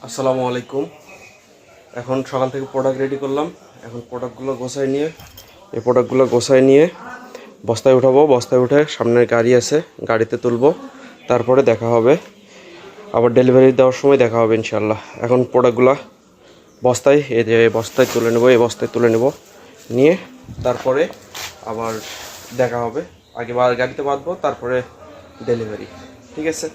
আসসালামু আলাইকুম। এখন সকাল থেকে প্রোডাক্ট রেডি করলাম। এখন প্রোডাক্টগুলো গোছায় নিয়ে বস্তায় উঠাবো। বস্তায় উঠে সামনের গাড়ি আছে, গাড়িতে তুলবো। তারপরে দেখা হবে, আবার ডেলিভারি দেওয়ার সময় দেখা হবে ইনশাল্লাহ। এখন প্রোডাক্টগুলো বস্তায় বস্তায় তুলে নেবো, এই বস্তায় তুলে নেব, নিয়ে তারপরে আবার দেখা হবে। আগে গাড়িতে বাঁধবো, তারপরে ডেলিভারি। ঠিক আছে,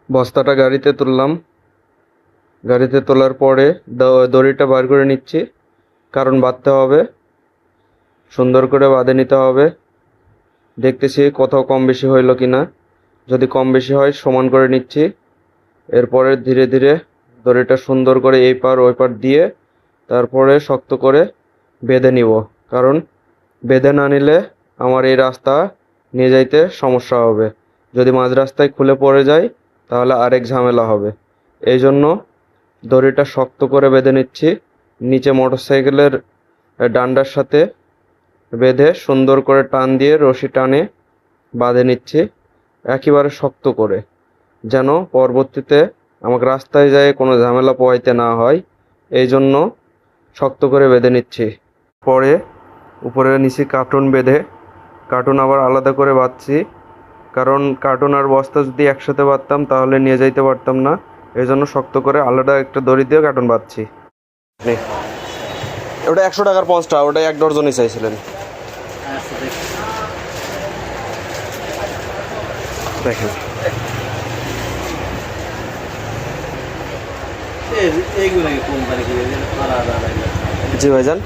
বস্তাটা গাড়িতে তুললাম। গাড়িতে তোলার পরে দড়িটা বার করে নিচ্ছি, কারণ বাঁধতে হবে, সুন্দর করে বাঁধে নিতে হবে। দেখতেছি কোথাও কম বেশি হইলো কি না। যদি কম বেশি হয় সমান করে নিচ্ছি। এরপরে ধীরে ধীরে দড়িটা সুন্দর করে এই পার ওই পার দিয়ে তারপরে শক্ত করে বেঁধে নিব, কারণ বেঁধে না নিলে আমার এই রাস্তা নিয়ে যাইতে সমস্যা হবে। যদি মাঝ রাস্তায় খুলে পড়ে যায় তাহলে আরেক ঝামেলা হবে। এই জন্য দড়িটা শক্ত করে বেঁধে নিচ্ছি, নিচে মোটরসাইকেলের ডান্ডার সাথে বেঁধে সুন্দর করে টান দিয়ে রশি টানে বাঁধে নিচ্ছি, একেবারে শক্ত করে, যেন পরবর্তীতে আমাকে রাস্তায় যায় কোনো ঝামেলা পোহাইতে না হয়। এই জন্য শক্ত করে বেঁধে নিচ্ছি। পরে উপরে নিচে কার্টুন বেঁধে, কার্টুন আবার আলাদা করে বাঁধছি, কারণ কার্টুন আর বস্তা যদি একসাথে বাঁধতাম তাহলে নিয়ে যাইতে পারতাম না। এই জন্য শক্ত করে আলাদা একটা দড়ি দিয়ে কার্টুন বাঁধছি। ওটা 100 টাকার 5টা, ওটা 1 ডজনই চাইছিলেন। দেখেন, জি ভাইজান,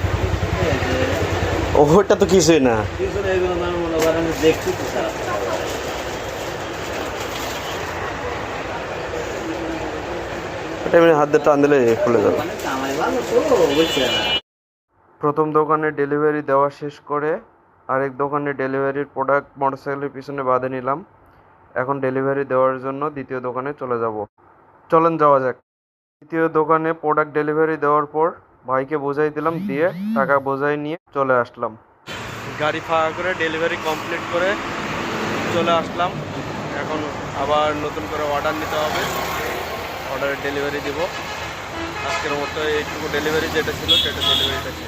ওটা তো কিছুই না। এটা এমনি হাত দিয়ে টান দিলে খুলে যাবে। প্রথম দোকানে ডেলিভারি দেওয়া শেষ করে আরেক দোকানে ডেলিভারির প্রোডাক্ট মোটরসাইকেলের পিছনে বাঁধে নিলাম। এখন ডেলিভারি দেওয়ার জন্য দ্বিতীয় দোকানে চলে যাব। চলেন যাওয়া যাক। দ্বিতীয় দোকানে প্রোডাক্ট ডেলিভারি দেওয়ার পর ভাইকে বোঝাই দিলাম, দিয়ে টাকা বোঝাই নিয়ে চলে আসলাম। গাড়ি ফাঁকা করে ডেলিভারি কমপ্লিট করে চলে আসলাম। এখন আবার নতুন করে অর্ডার নিতে হবে, অর্ডারের ডেলিভারি দিব। আজকের মতো এইটুকু ডেলিভারি যেটা ছিল সেটা ডেলিভারিটা